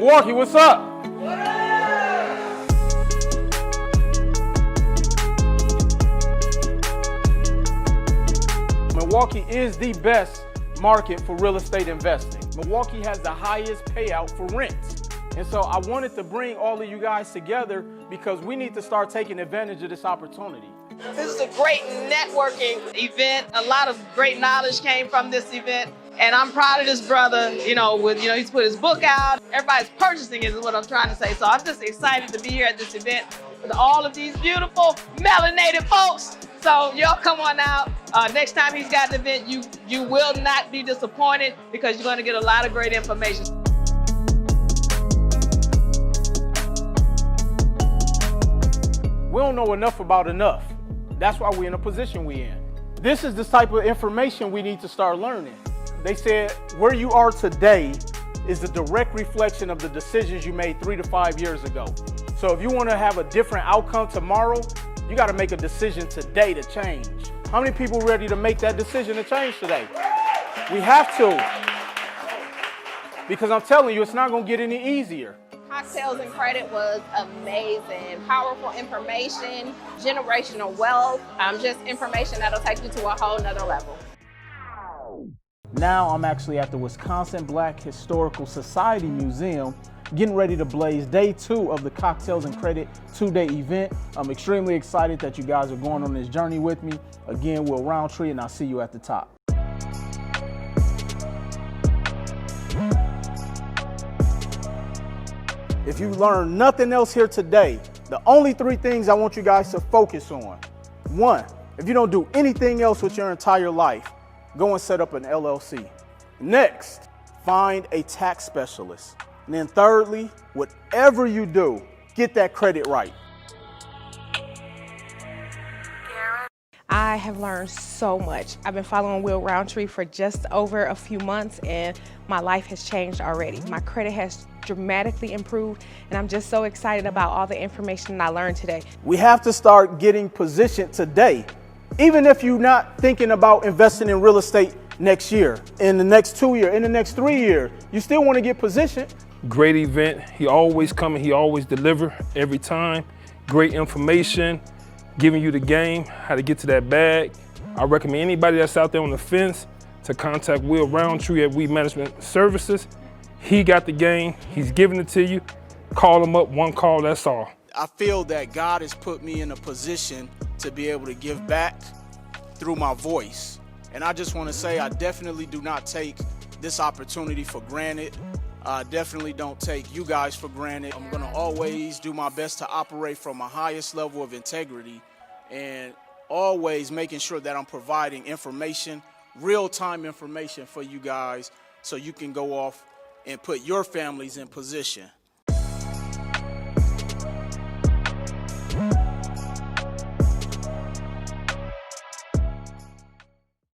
Milwaukee, what's up? Milwaukee is the best market for real estate investing. Milwaukee has the highest payout for rents. And so I wanted to bring all of you guys together because we need to start taking advantage of this opportunity. This is a great networking event. A lot of great knowledge came from this event. And I'm proud of this brother, he's put his book out. Everybody's purchasing it is what I'm trying to say. So I'm just excited to be here at this event with all of these beautiful melanated folks. So y'all come on out. Next time he's got an event, you will not be disappointed because you're going to get a lot of great information. We don't know enough about enough. That's why we're in the position we're in. This is the type of information we need to start learning. They said where you are today is a direct reflection of the decisions you made 3 to 5 years ago. So if you want to have a different outcome tomorrow, you got to make a decision today to change. How many people ready to make that decision to change today? We have to. Because I'm telling you, it's not going to get any easier. Cocktails and Credit was amazing. Powerful information, generational wealth, just information that'll take you to a whole nother level. Now I'm actually at the Wisconsin Black Historical Society Museum, getting ready to blaze day 2 of the Cocktails and Credit 2-day event. I'm extremely excited that you guys are going on this journey with me. Again, we're Roundtree, and I'll see you at the top. If you learn nothing else here today, the only 3 things I want you guys to focus on. 1, if you don't do anything else with your entire life, go and set up an LLC. Next, find a tax specialist. And then thirdly, whatever you do, get that credit right. I have learned so much. I've been following Will Roundtree for just over a few months and my life has changed already. My credit has dramatically improved and I'm just so excited about all the information I learned today. We have to start getting positioned today. Even if you're not thinking about investing in real estate next year, in the next 2 years, in the next 3 years, you still want to get positioned. Great event. He always come and he always deliver every time. Great information, giving you the game, how to get to that bag. I recommend anybody that's out there on the fence to contact Will Roundtree at We Management Services. He got the game, he's giving it to you. Call him up, 1 call, that's all. I feel that God has put me in a position to be able to give back through my voice. And I just want to say I definitely do not take this opportunity for granted. I definitely don't take you guys for granted. I'm going to always do my best to operate from my highest level of integrity and always making sure that I'm providing information, real-time information for you guys so you can go off and put your families in position.